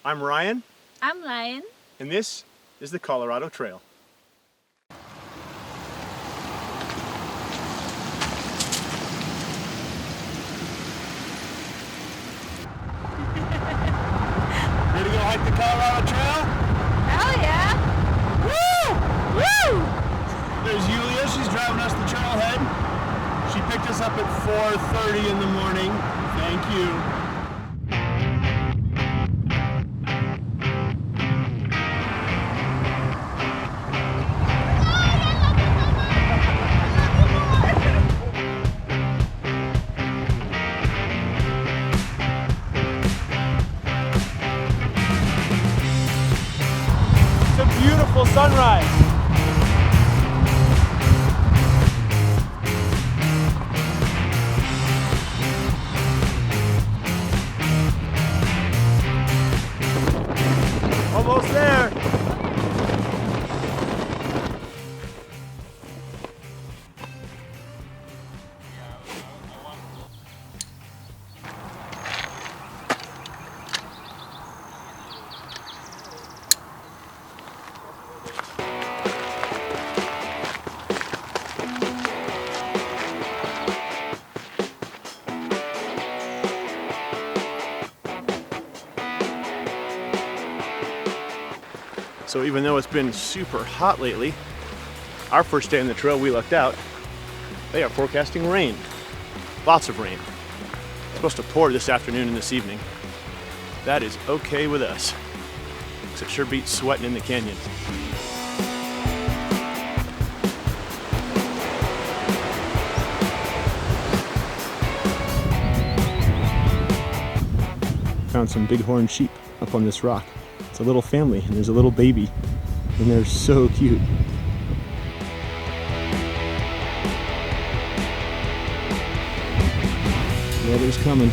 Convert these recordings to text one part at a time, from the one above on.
I'm Ryan. I'm Lion. And this is the Colorado Trail. Ready to go hike the Colorado Trail? Hell yeah! Woo! Woo! There's Yulia, she's driving us the trailhead. She picked us up at 4:30 in the morning. Thank you. It's a beautiful sunrise. Almost there. So even though it's been super hot lately, our first day on the trail we lucked out. They are forecasting rain. Lots of rain. It's supposed to pour this afternoon and this evening. That is okay with us. Because it sure beats sweating in the canyon. Found some bighorn sheep up on this rock. It's a little family, and there's a little baby, and they're so cute. Weather's coming.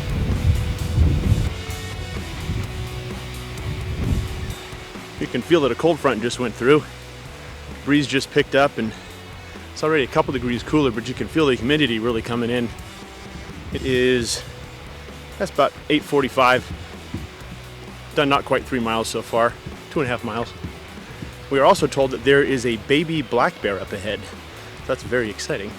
You can feel that a cold front just went through. Breeze just picked up, and it's already a couple degrees cooler, but you can feel the humidity really coming in. That's about 8:45. Done not quite 3 miles so far, 2.5 miles. We are also told that there is a baby black bear up ahead. That's very exciting.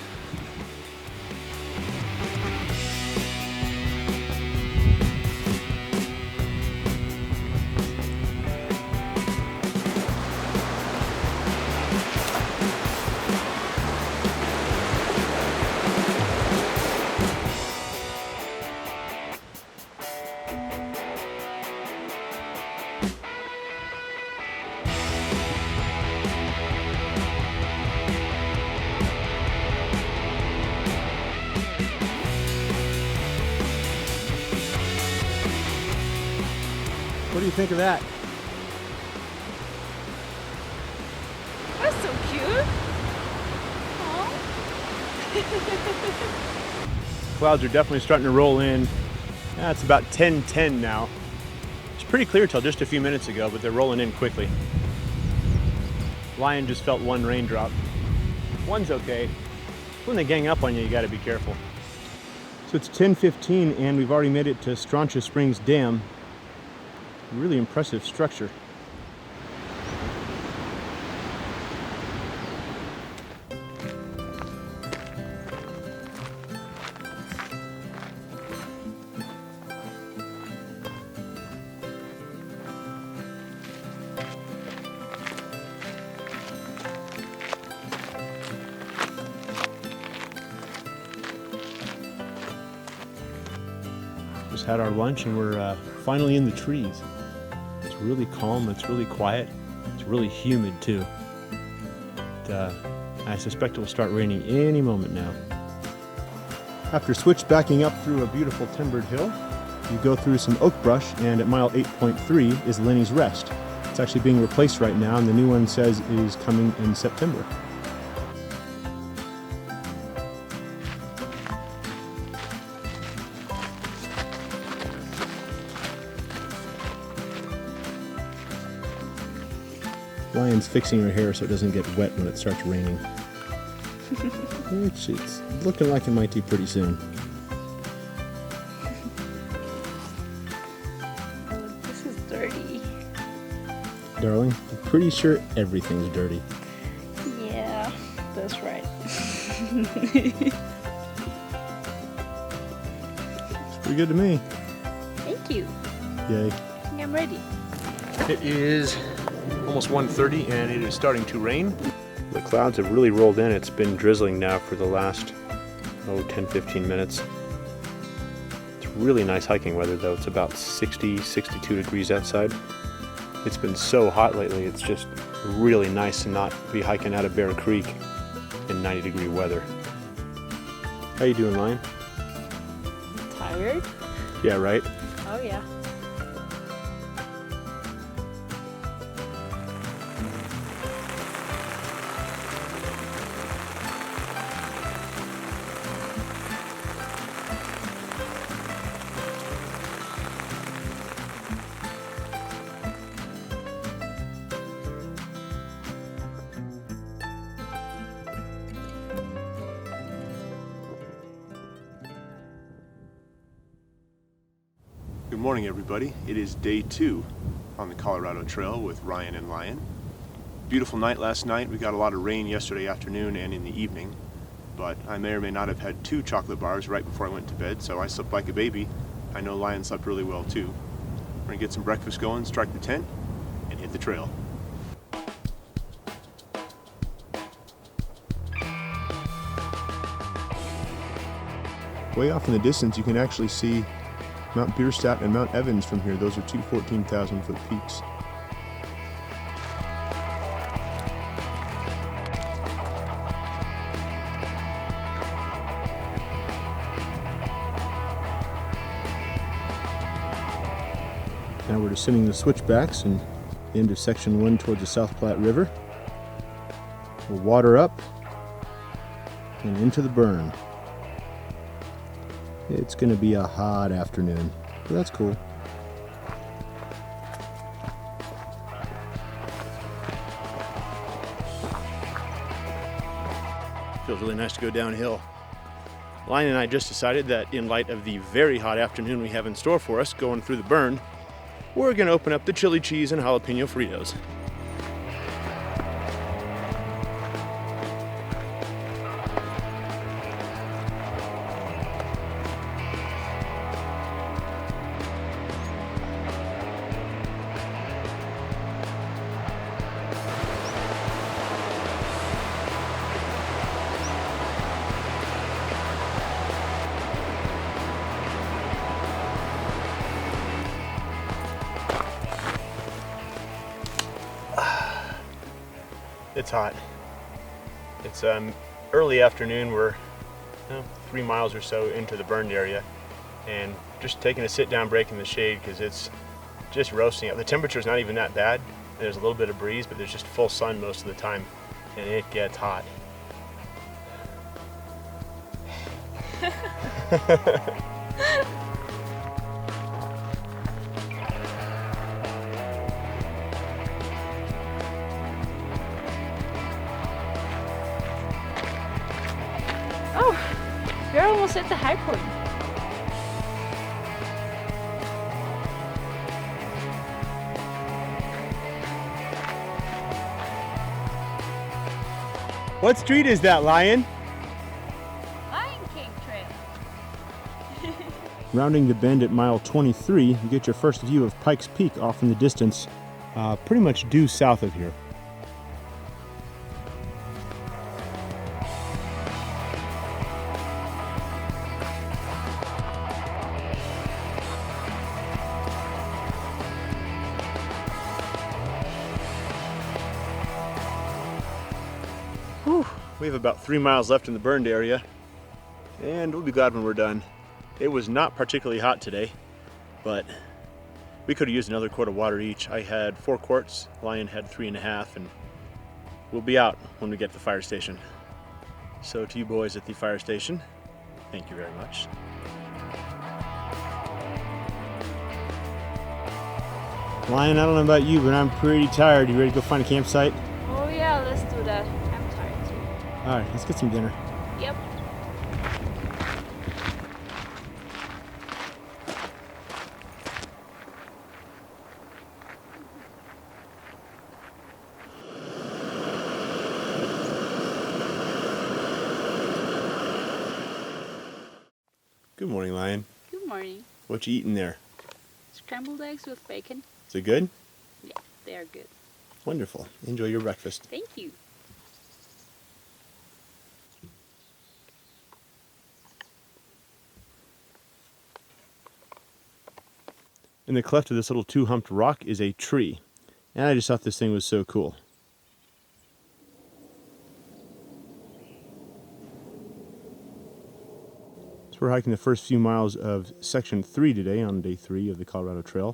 What do you think of that? That's so cute. Aww. Clouds are definitely starting to roll in. It's about 10:10 now. It's pretty clear till just a few minutes ago, but they're rolling in quickly. Lion just felt one raindrop. One's okay. When they gang up on you, you gotta be careful. So it's 10:15 and we've already made it to Stranja Springs Dam. Really impressive structure. Just had our lunch and we're finally in the trees. It's really calm, it's really quiet, it's really humid too. I suspect it will start raining any moment now. After switchbacking up through a beautiful timbered hill, you go through some oak brush, and at mile 8.3 is Lenny's Rest. It's actually being replaced right now, and the new one says is coming in September. Lion's fixing her hair so it doesn't get wet when it starts raining. Which it's looking like it might do pretty soon. Oh, this is dirty. darling. I'm pretty sure everything's dirty. Yeah, that's right. It's pretty good to me. Thank you. Yay. I'm ready. It is almost 1:30 and it is starting to rain. The clouds have really rolled in. It's been drizzling now for the last 10-15 minutes. It's really nice hiking weather though. It's about 60-62 degrees outside. It's been so hot lately. It's just really nice to not be hiking out of Bear Creek in 90-degree weather. How you doing, Lion? Tired? Yeah, right? Oh yeah. Good morning, everybody. It is day 2 on the Colorado Trail with Ryan and Lion. Beautiful night last night. We got a lot of rain yesterday afternoon and in the evening, but I may or may not have had 2 chocolate bars right before I went to bed, so I slept like a baby. I know Lion slept really well too. We're gonna get some breakfast going, strike the tent, and hit the trail. Way off in the distance, you can actually see Mount Bierstadt and Mount Evans from here. Those are 2 14,000-foot peaks. Now we're descending the switchbacks and into section 1 towards the South Platte River. We'll water up and into the burn. It's going to be a hot afternoon, but that's cool. Feels really nice to go downhill. Lion and I just decided that in light of the very hot afternoon we have in store for us going through the burn, we're going to open up the chili cheese and jalapeno Fritos. It's hot. It's early afternoon. We're 3 miles or so into the burned area and just taking a sit-down break in the shade because it's just roasting up. The temperature's not even that bad. There's a little bit of breeze, but there's just full sun most of the time and it gets hot. Oh, we're almost at the high point. What street is that, Lion? Lion King Trail. Rounding the bend at mile 23, you get your first view of Pikes Peak off in the distance, pretty much due south of here. Whew. We have about 3 miles left in the burned area, and we'll be glad when we're done. It was not particularly hot today, but we could have used another quart of water each. I had 4 quarts, Lion had 3.5, and we'll be out when we get to the fire station. So to you boys at the fire station, thank you very much. Lion, I don't know about you, but I'm pretty tired. You ready to go find a campsite? Oh yeah, let's do that. I'm tired too. All right, let's get some dinner. Yep. Good morning, Lion. Good morning. What you eating there? Scrambled eggs with bacon. Is it good? Yeah, they are good. Wonderful. Enjoy your breakfast. Thank you. In the cleft of this little two-humped rock is a tree. And I just thought this thing was so cool. So we're hiking the first few miles of Section 3 today on Day 3 of the Colorado Trail.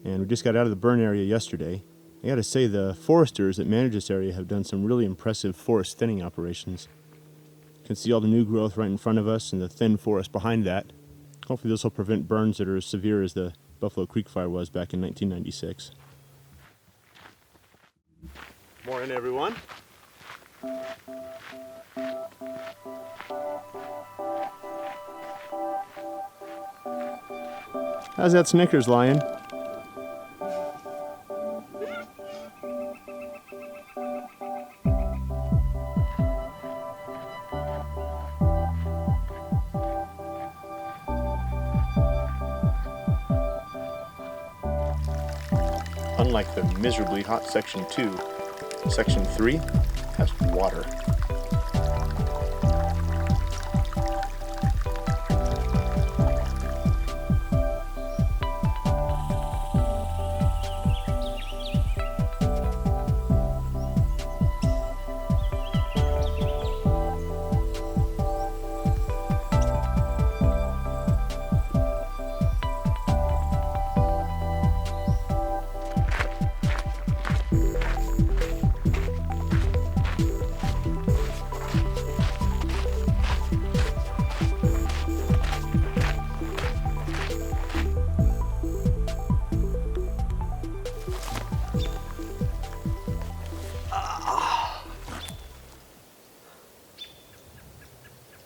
And we just got out of the burn area yesterday. I gotta say, the foresters that manage this area have done some really impressive forest thinning operations. You can see all the new growth right in front of us and the thin forest behind that. Hopefully this will prevent burns that are as severe as the Buffalo Creek fire was back in 1996. Morning, everyone. How's that Snickers, Lion? Unlike the miserably hot Section 2, Section 3 has water.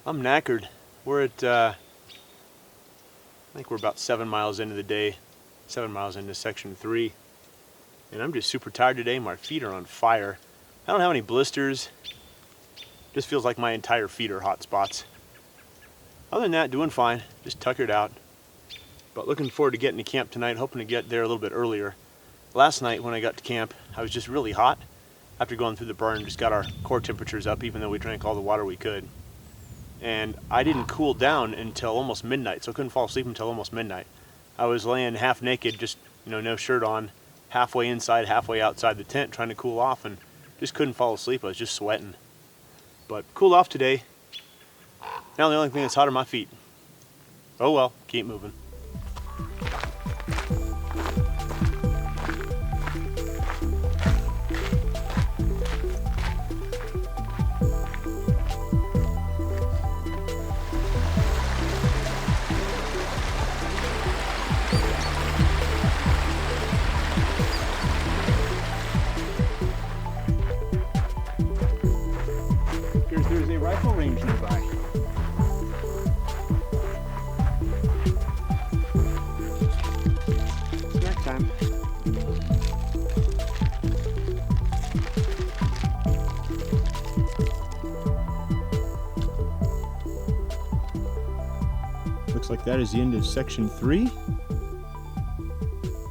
I'm knackered. We're at, I think we're about 7 miles into the day, 7 miles into Section 3. And I'm just super tired today. My feet are on fire. I don't have any blisters. Just feels like my entire feet are hot spots. Other than that, doing fine. Just tuckered out. But looking forward to getting to camp tonight, hoping to get there a little bit earlier. Last night when I got to camp, I was just really hot. After going through the burn, just got our core temperatures up, even though we drank all the water we could. And I didn't cool down until almost midnight, so I couldn't fall asleep until almost midnight. I was laying half naked, just no shirt on, halfway inside, halfway outside the tent, trying to cool off, and just couldn't fall asleep. I was just sweating. But cooled off today. Now the only thing that's hot are my feet. Oh well, keep moving. There's a rifle range nearby. Snack time. Looks like that is the end of Section 3.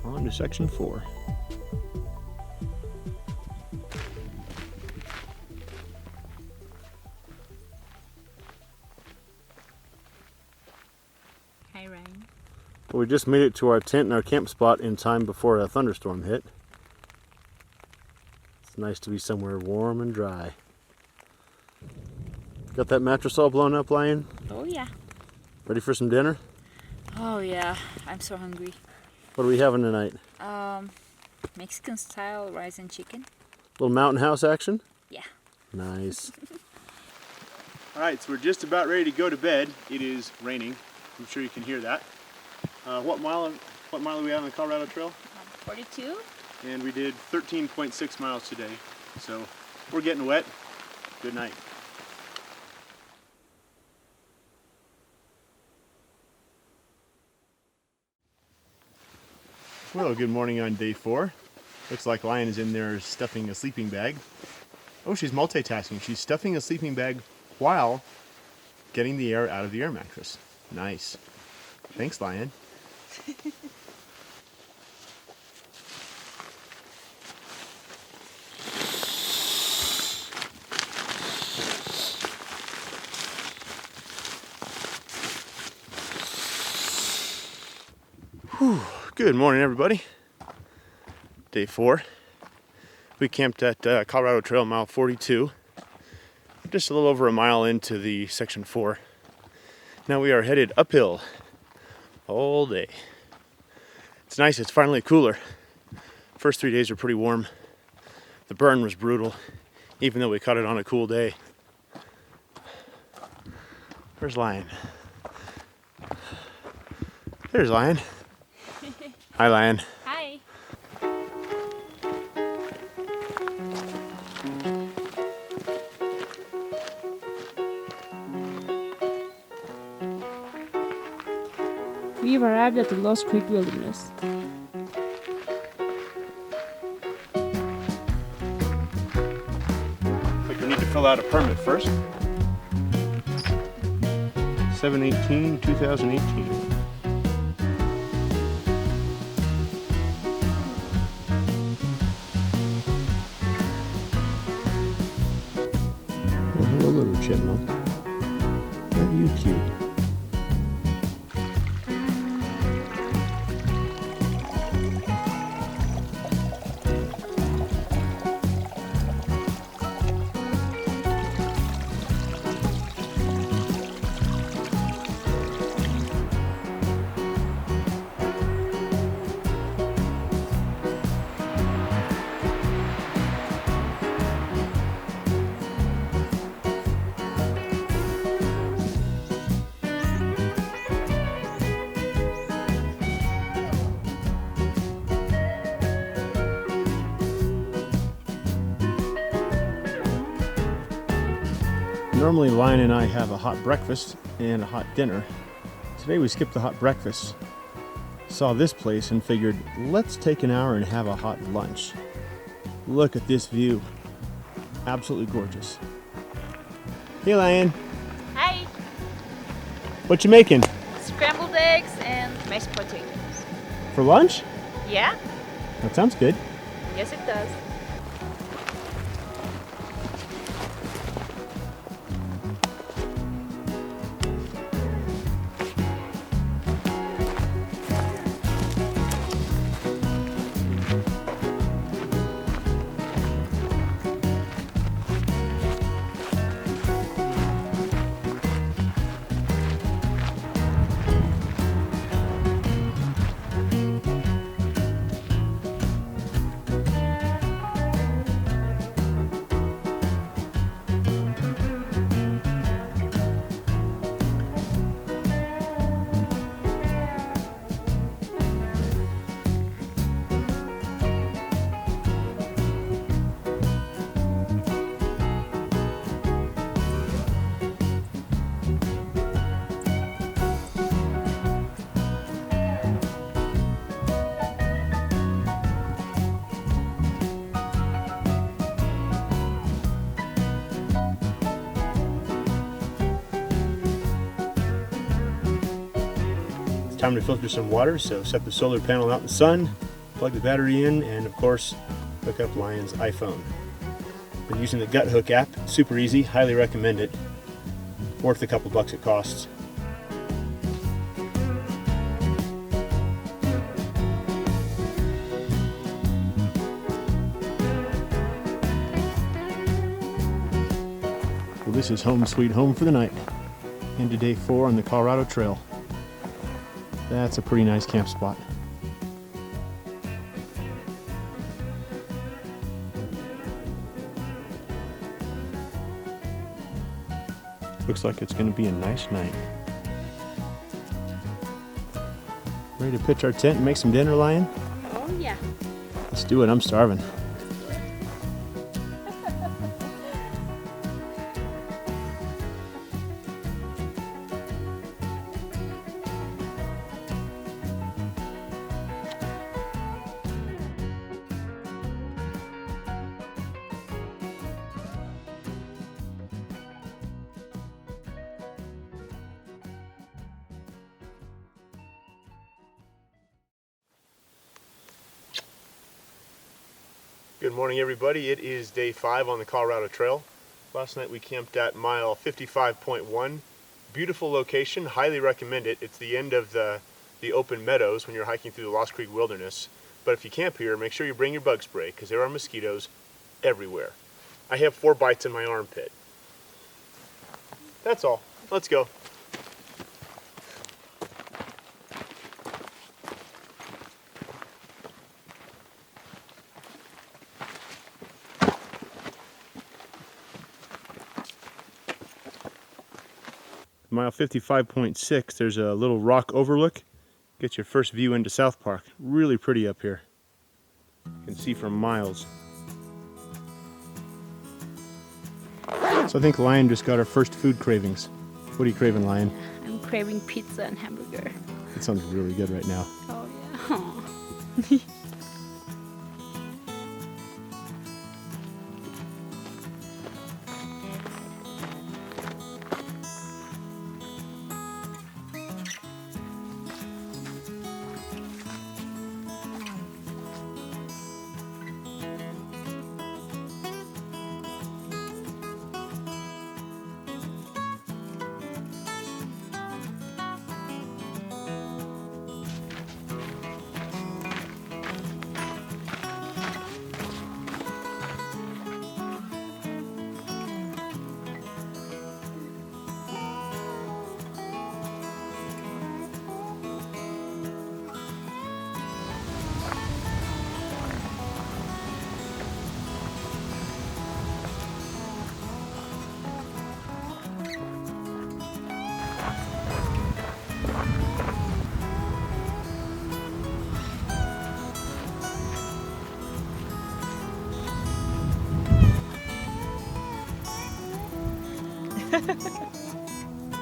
On to Section 4. Hi, Ryan. Well, we just made it to our tent and our camp spot in time before a thunderstorm hit. It's nice to be somewhere warm and dry. Got that mattress all blown up, Lion? Oh, yeah. Ready for some dinner? Oh, yeah. I'm so hungry. What are we having tonight? Mexican style rice and chicken. Little mountain house action? Yeah. Nice. Alright, so we're just about ready to go to bed. It is raining. I'm sure you can hear that. What mile are we at on the Colorado Trail? 42. And we did 13.6 miles today. So we're getting wet. Good night. Well, good morning on day 4. Looks like Lion is in there stuffing a sleeping bag. Oh, she's multitasking. She's stuffing a sleeping bag while getting the air out of the air mattress. Nice. Thanks, Lion. Whew. Good morning, everybody. Day 4. We camped at Colorado Trail mile 42, just a little over a mile into the section 4. Now we are headed uphill all day. It's nice, it's finally cooler. First 3 days were pretty warm. The burn was brutal, even though we caught it on a cool day. Where's Lion? There's Lion. Hi, Lion. Hi. We've arrived at the Lost Creek Wilderness. Like we need to fill out a permit first. 7/18/2018. Oh, hello, little chipmunk. Aren't you cute? Normally Lion and I have a hot breakfast and a hot dinner. Today we skipped the hot breakfast. Saw this place and figured, let's take an hour and have a hot lunch. Look at this view. Absolutely gorgeous. Hey Lion, Hi. what you making? Scrambled eggs and mashed potatoes. For lunch? Yeah? That sounds good. Yes, it does. Time to filter some water, so set the solar panel out in the sun, plug the battery in, and of course, hook up Lion's iPhone. Been using the Gut Hook app, super easy, highly recommend it. Worth a couple bucks it costs. Well, this is home sweet home for the night. Into day 4 on the Colorado Trail. That's a pretty nice camp spot. Looks like it's going to be a nice night. Ready to pitch our tent and make some dinner, Lion? Oh, yeah. Let's do it. I'm starving. Good morning, everybody. It is day 5 on the Colorado Trail. Last night we camped at mile 55.1. Beautiful location, highly recommend it. It's the end of the open meadows when you're hiking through the Lost Creek Wilderness. But if you camp here, make sure you bring your bug spray because there are mosquitoes everywhere. I have 4 bites in my armpit. That's all. Let's go. Mile 55.6, there's a little rock overlook. Get your first view into South Park. Really pretty up here. You can see for miles. So I think Lion just got her first food cravings. What are you craving, Lion? I'm craving pizza and hamburger. It sounds really good right now. Oh yeah.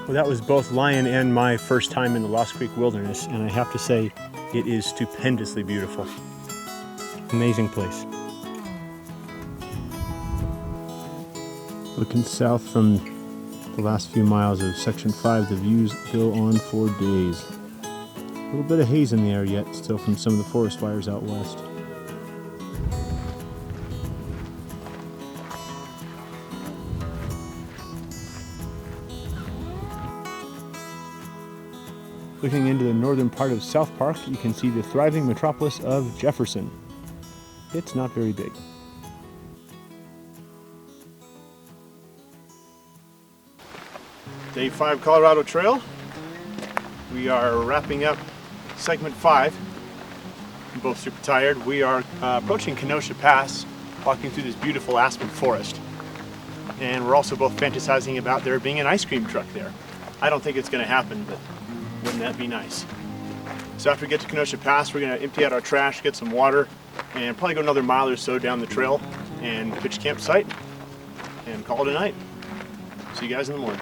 Well, that was both Lion and my first time in the Lost Creek Wilderness, and I have to say, it is stupendously beautiful. Amazing place. Looking south from the last few miles of Section 5, the views go on for days. A little bit of haze in the air yet, still from some of the forest fires out west. Looking into the northern part of South Park, you can see the thriving metropolis of Jefferson. It's not very big. Day 5 Colorado Trail. We are wrapping up segment 5. We're both super tired. We are approaching Kenosha Pass, walking through this beautiful aspen forest. And we're also both fantasizing about there being an ice cream truck there. I don't think it's going to happen, but wouldn't that be nice? So after we get to Kenosha Pass, we're going to empty out our trash, get some water, and probably go another mile or so down the trail and pitch campsite and call it a night. See you guys in the morning.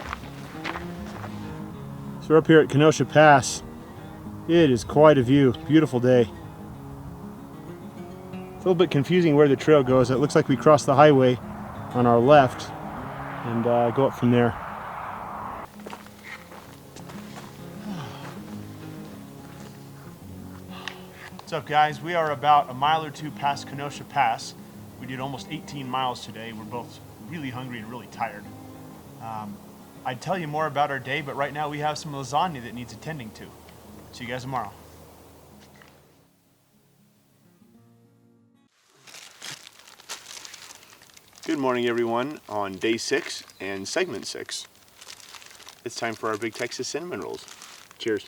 So we're up here at Kenosha Pass. It is quite a view. Beautiful day. It's a little bit confusing where the trail goes. It looks like we cross the highway on our left and go up from there. What's up, guys? We are about a mile or two past Kenosha Pass. We did almost 18 miles today. We're both really hungry and really tired. I'd tell you more about our day, but right now we have some lasagna that needs attending to. See you guys tomorrow. Good morning, everyone, on day 6 and segment 6. It's time for our Big Texas cinnamon rolls. Cheers.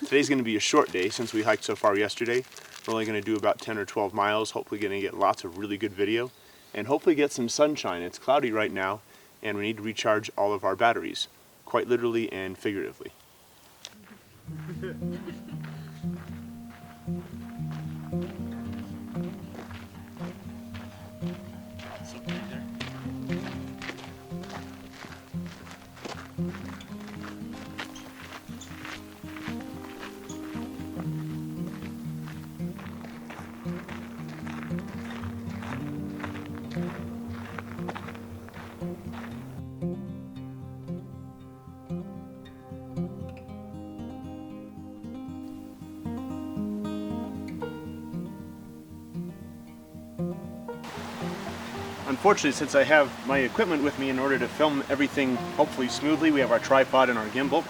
Today's going to be a short day since we hiked so far yesterday. We're only going to do about 10 or 12 miles, hopefully going to get lots of really good video, and hopefully get some sunshine. It's cloudy right now, and we need to recharge all of our batteries, quite literally and figuratively. unfortunately, since I have my equipment with me in order to film everything hopefully smoothly, we have our tripod and our gimbal.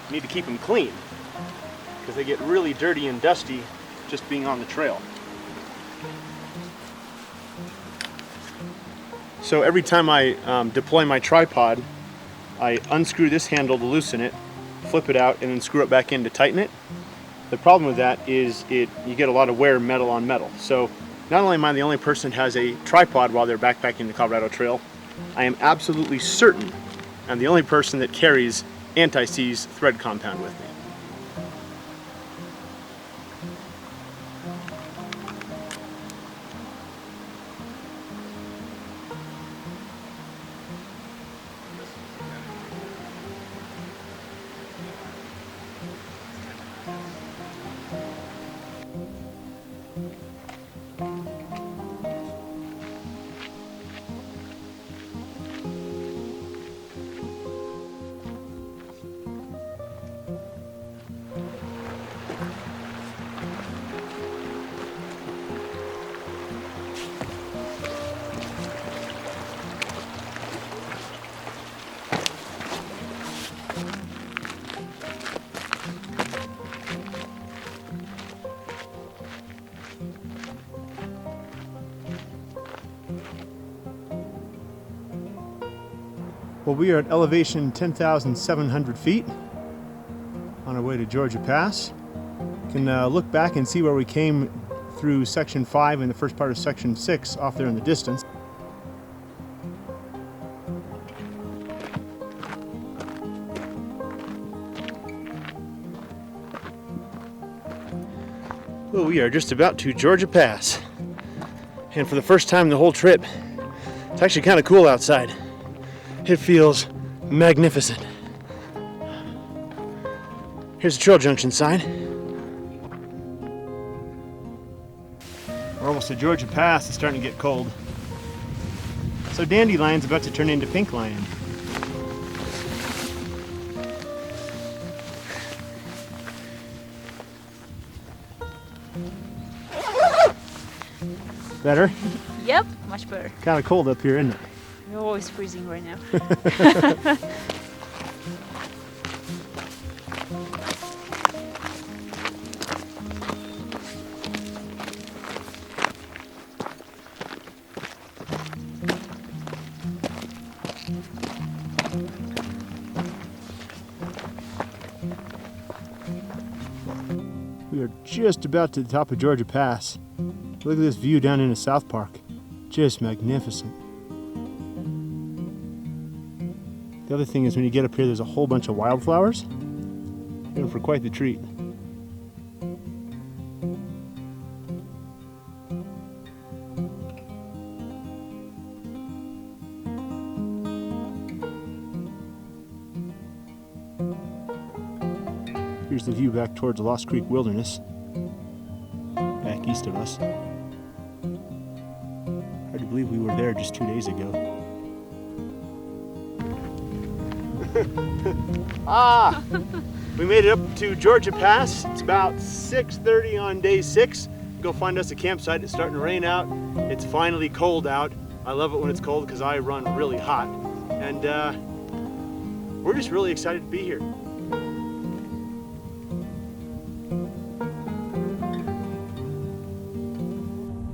We need to keep them clean because they get really dirty and dusty just being on the trail. So every time I deploy my tripod, I unscrew this handle to loosen it, flip it out, and then screw it back in to tighten it. The problem with that is you get a lot of wear metal on metal. So not only am I the only person that has a tripod while they're backpacking the Colorado Trail, I am absolutely certain I'm the only person that carries anti-seize thread compound with me. Well, we are at elevation 10,700 feet on our way to Georgia Pass. You can look back and see where we came through section 5 and the first part of section 6 off there in the distance. Well, we are just about to Georgia Pass. And for the first time the whole trip, it's actually kind of cool outside. It feels magnificent. Here's the trail junction sign. We're almost to Georgia Pass. It's starting to get cold. So Dandelion's about to turn into Pink Lion. Better? Yep, much better. Kind of cold up here, isn't it? You're always freezing right now. We are just about to the top of Georgia Pass. Look at this view down into South Park. Just magnificent. The other thing is when you get up here, there's a whole bunch of wildflowers. You're in for quite the treat. Here's the view back towards Lost Creek Wilderness, back east of us. Hard to believe we were there just 2 days ago. We made it up to Georgia Pass. It's about 6:30 on day 6. Go find us a campsite. It's starting to rain out. It's finally cold out. I love it when it's cold because I run really hot. And we're just really excited to be here.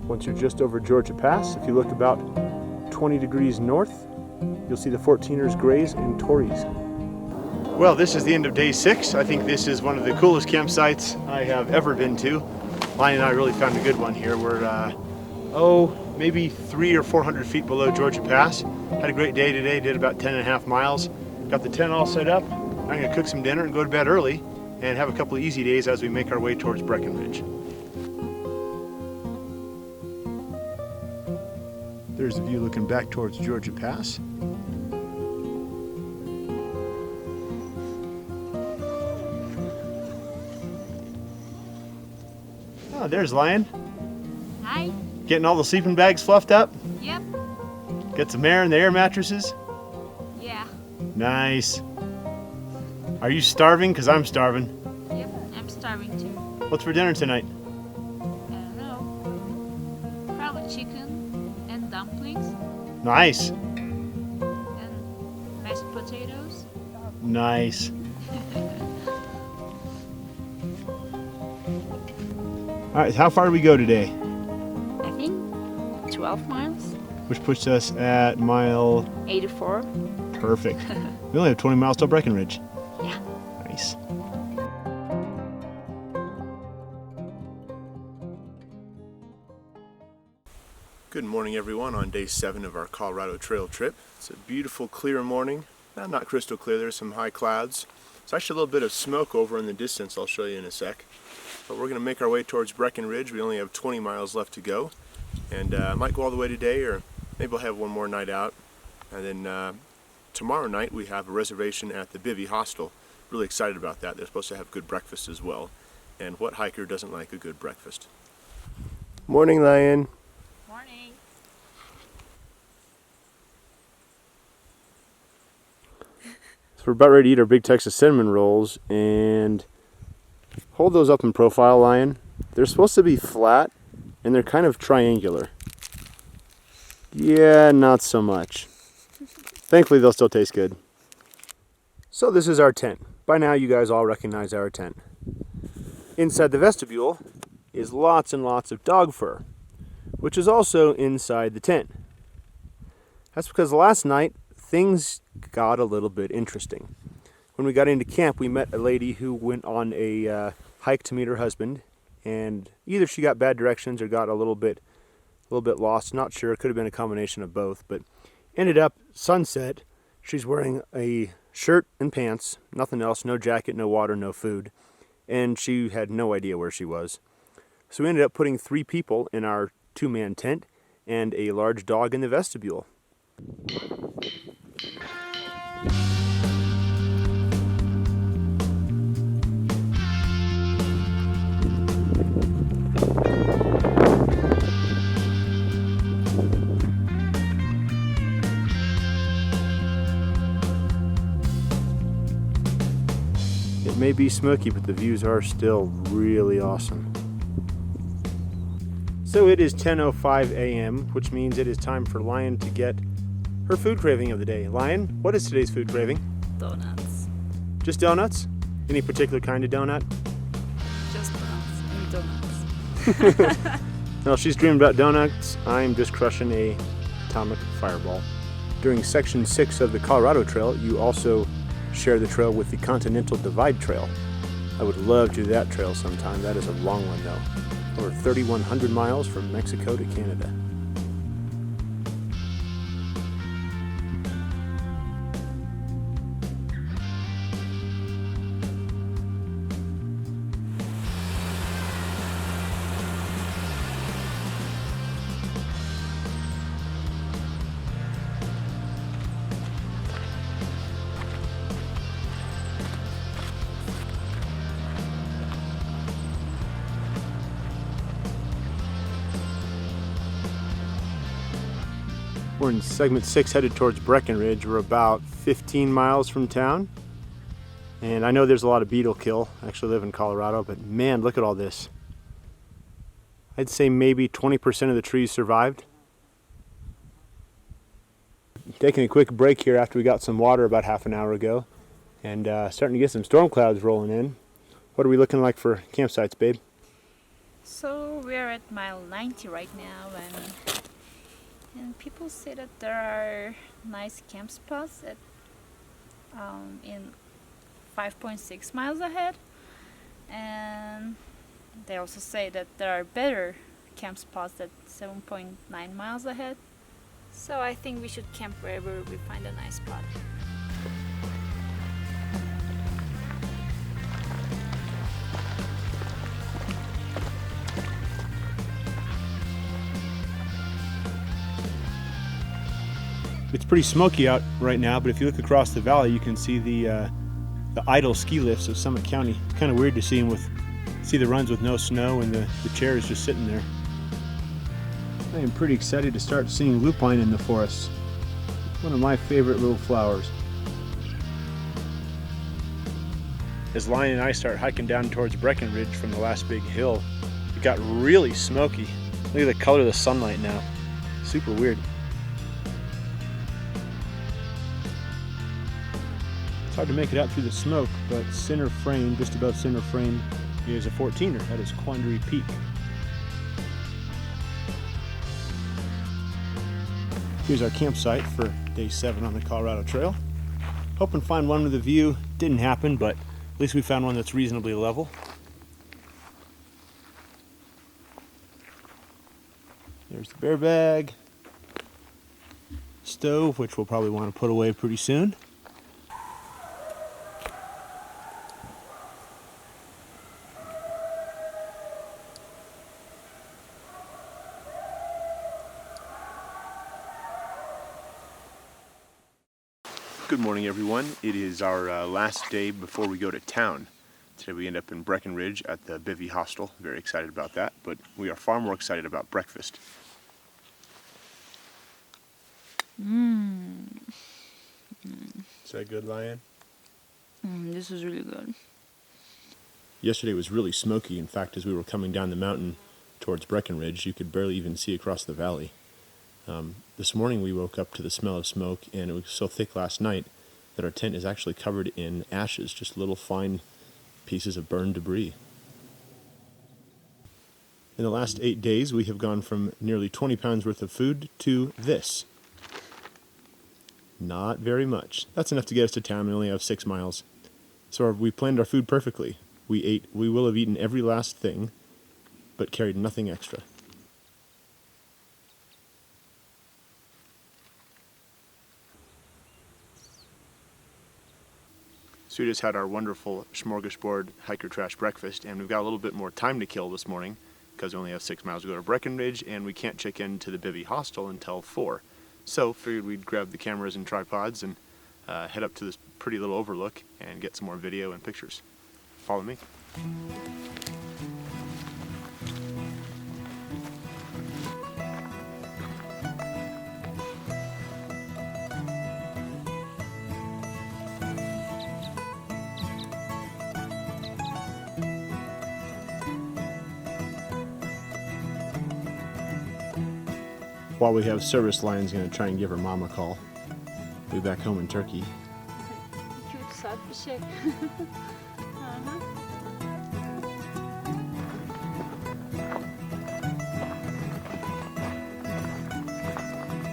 Once you're just over Georgia Pass, if you look about 20 degrees north, you'll see the 14ers graze and Tories. Well, this is the end of day 6. I think this is one of the coolest campsites I have ever been to. Lion and I really found a good one here. We're, maybe 300 or 400 feet below Georgia Pass. Had a great day today, did about 10.5 miles. Got the tent all set up. I'm gonna cook some dinner and go to bed early and have a couple of easy days as we make our way towards Breckenridge. There's the view looking back towards Georgia Pass. Oh, there's Lion. Hi. Getting all the sleeping bags fluffed up? Yep. Got some air in the air mattresses? Yeah. Nice. Are you starving? Because I'm starving. Yep, I'm starving too. What's for dinner tonight? I don't know. Probably chicken and dumplings. Nice. And mashed potatoes. Nice. All right, how far do we go today? I think 12 miles. Which puts us at mile 84. Perfect. We only have 20 miles till Breckenridge. Yeah. Nice. Good morning, everyone, on day 7 of our Colorado Trail trip. It's a beautiful, clear morning. Not crystal clear, there's some high clouds. There's actually a little bit of smoke over in the distance, I'll show you in a sec. But we're going to make our way towards Breckenridge. We only have 20 miles left to go. And I might go all the way today, or maybe we'll have one more night out. And then tomorrow night we have a reservation at the Bivy Hostel. Really excited about that. They're supposed to have good breakfast as well. And what hiker doesn't like a good breakfast? Morning, Lion. Morning. So we're about ready to eat our big Texas cinnamon rolls, and hold those up in profile, Lion. They're supposed to be flat, and they're kind of triangular. Yeah, not so much. Thankfully, they'll still taste good. So this is our tent. By now, you guys all recognize our tent. Inside the vestibule is lots and lots of dog fur, which is also inside the tent. That's because last night, things got a little bit interesting. When we got into camp, we met a lady who went on a hike to meet her husband, and either she got bad directions or got a little bit lost. Not sure. It could have been a combination of both, but ended up sunset. She's wearing a shirt and pants, nothing else, no jacket, no water, no food, and she had no idea where she was. So we ended up putting 3 people in our 2-man tent and a large dog in the vestibule. It may be smoky, but the views are still really awesome. So it is 10:05 a.m., which means it is time for Lion to get her food craving of the day. Lion, what is today's food craving? Donuts. Just donuts? Any particular kind of donut? Just donuts and donuts. Well, she's dreaming about donuts. I'm just crushing a atomic fireball. During section 6 of the Colorado Trail, you also share the trail with the Continental Divide Trail. I would love to do that trail sometime. That is a long one, though. Over 3,100 miles from Mexico to Canada. We're in segment 6 headed towards Breckenridge. We're about 15 miles from town. And I know there's a lot of beetle kill. I actually live in Colorado, but man, look at all this. I'd say maybe 20% of the trees survived. Taking a quick break here after we got some water about half an hour ago. And starting to get some storm clouds rolling in. What are we looking like for campsites, babe? So we're at mile 90 right now, and people say that there are nice camp spots at in 5.6 miles ahead, and they also say that there are better camp spots at 7.9 miles ahead. So I think we should camp wherever we find a nice spot. It's pretty smoky out right now, but if you look across the valley, you can see the idle ski lifts of Summit County. Kind of weird to see the runs with no snow and the chairs just sitting there. I am pretty excited to start seeing lupine in the forest. One of my favorite little flowers. As Lion and I start hiking down towards Breckenridge from the last big hill, it got really smoky. Look at the color of the sunlight now. Super weird. hard to make it out through the smoke, but center frame, just above center frame, is a 14er. That is Quandary Peak. Here's our campsite for day 7 on the Colorado Trail. Hoping to find one with a view. Didn't happen, but at least we found one that's reasonably level. There's the bear bag. Stove, which we'll probably want to put away pretty soon. Good morning, everyone. It is our last day before we go to town. Today we end up in Breckenridge at the Bivvy Hostel. Very excited about that, but we are far more excited about breakfast. Is that good, Lion? This is really good. Yesterday was really smoky. In fact, as we were coming down the mountain towards Breckenridge, you could barely even see across the valley. This morning we woke up to the smell of smoke, and it was so thick last night that our tent is actually covered in ashes, just little fine pieces of burned debris. In the last 8 days, we have gone from nearly 20 pounds worth of food to this. Not very much. That's enough to get us to town. We only have 6 miles. So we planned our food perfectly. We will have eaten every last thing, but carried nothing extra. So we just had our wonderful smorgasbord hiker trash breakfast, and we've got a little bit more time to kill this morning because we only have 6 miles to go to Breckenridge, and we can't check into the Bivvy Hostel until 4. So figured we'd grab the cameras and tripods and head up to this pretty little overlook and get some more video and pictures. Follow me. While we have service, Lion's going to try and give her mom a call. We'll be back home in Turkey. 2 saat bir şey.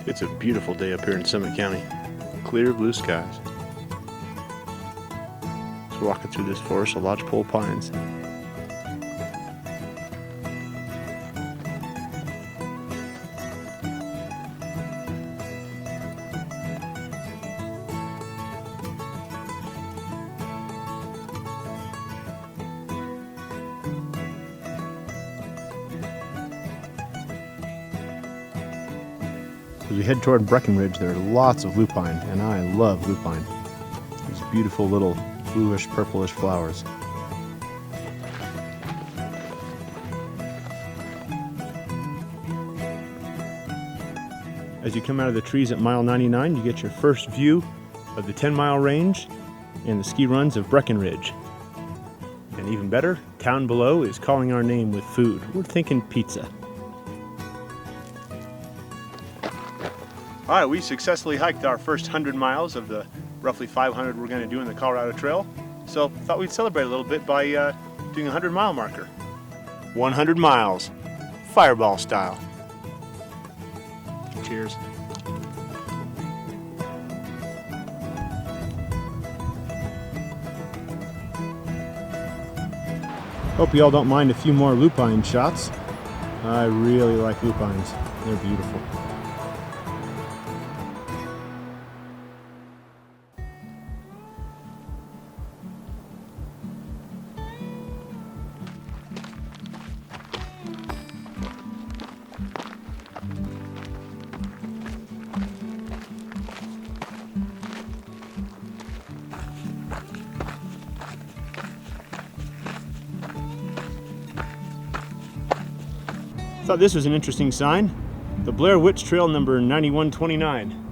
It's a beautiful day up here in Summit County. Clear blue skies. Just walking through this forest of lodgepole pines. As we head toward Breckenridge, there are lots of lupine, and I love lupine. These beautiful little bluish, purplish flowers. As you come out of the trees at mile 99, you get your first view of the 10-mile range and the ski runs of Breckenridge. And even better, town below is calling our name with food. We're thinking pizza. All right, we successfully hiked our first 100 miles of the roughly 500 we're going to do in the Colorado Trail. So thought we'd celebrate a little bit by doing a 100-mile marker. 100 miles, fireball style. Cheers. Hope you all don't mind a few more lupine shots. I really like lupines. They're beautiful. Thought this was an interesting sign. The Blair Witch Trail number 9129.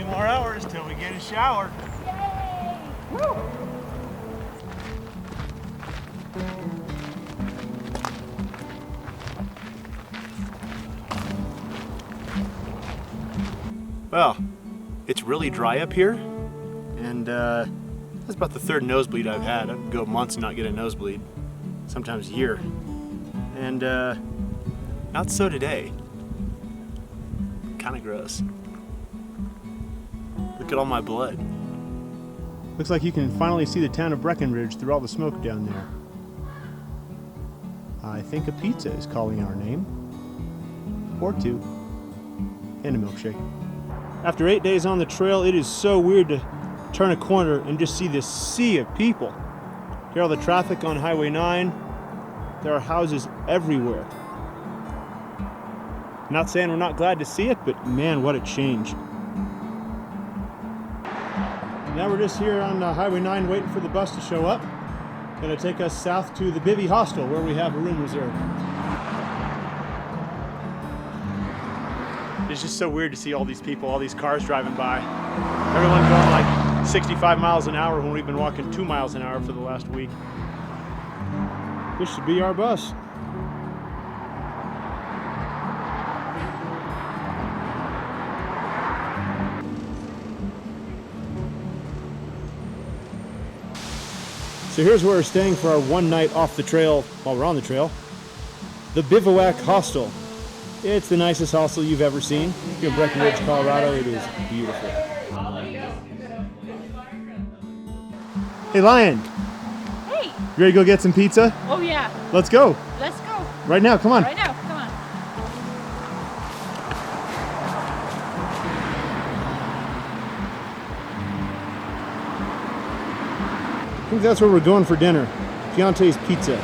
more hours till we get a shower. Yay! Woo! Well, it's really dry up here, and that's about the third nosebleed I've had. I'd go months and not get a nosebleed, sometimes a year. And not so today. Kind of gross. Look at all my blood. Looks like you can finally see the town of Breckenridge through all the smoke down there. I think a pizza is calling our name. Or two. And a milkshake. After 8 days on the trail, it is so weird to turn a corner and just see this sea of people. Hear all the traffic on Highway 9. There are houses everywhere. Not saying we're not glad to see it, but man, what a change. Now we're just here on Highway 9 waiting for the bus to show up. Gonna take us south to the Bivvy Hostel where we have a room reserved. It's just so weird to see all these people, all these cars driving by. Everyone going like 65 miles an hour when we've been walking 2 miles an hour for the last week. This should be our bus. So here's where we're staying for our one night off the trail while we're on the trail. The Bivouac Hostel. It's the nicest hostel you've ever seen. Here in Breckenridge, Colorado, it is beautiful. Hey Lion, Hey! you ready to go get some pizza? Oh yeah, Let's go. let's go. Right now, come on. Right now, come on. I think that's where we're going for dinner. Fiante's Pizza.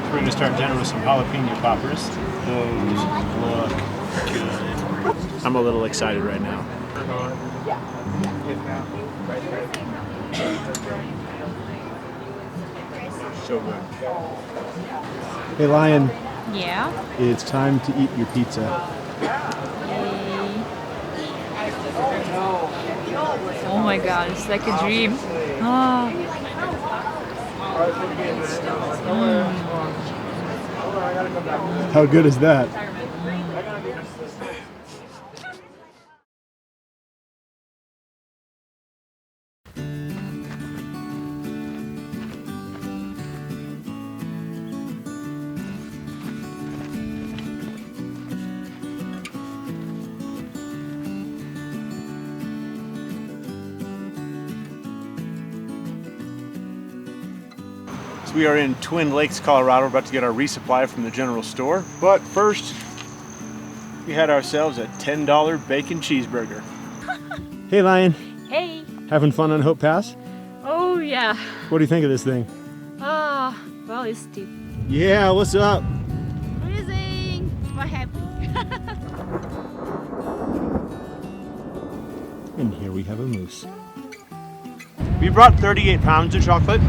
We're going to start dinner with some jalapeno poppers. Those look good. I'm a little excited right now. So good. Hey Lion, Yeah? it's time to eat your pizza. Oh my god, it's like a dream. Oh. How good is that? So we are in Twin Lakes, Colorado. We're about to get our resupply from the general store. But first, we had ourselves a $10 bacon cheeseburger. Hey Lion, Hey! having fun on Hope Pass? Oh yeah. What do you think of this thing? Ah, well, it's steep. Yeah, what's up? Freezing, but happy. And here we have a moose. We brought 38 pounds of chocolate.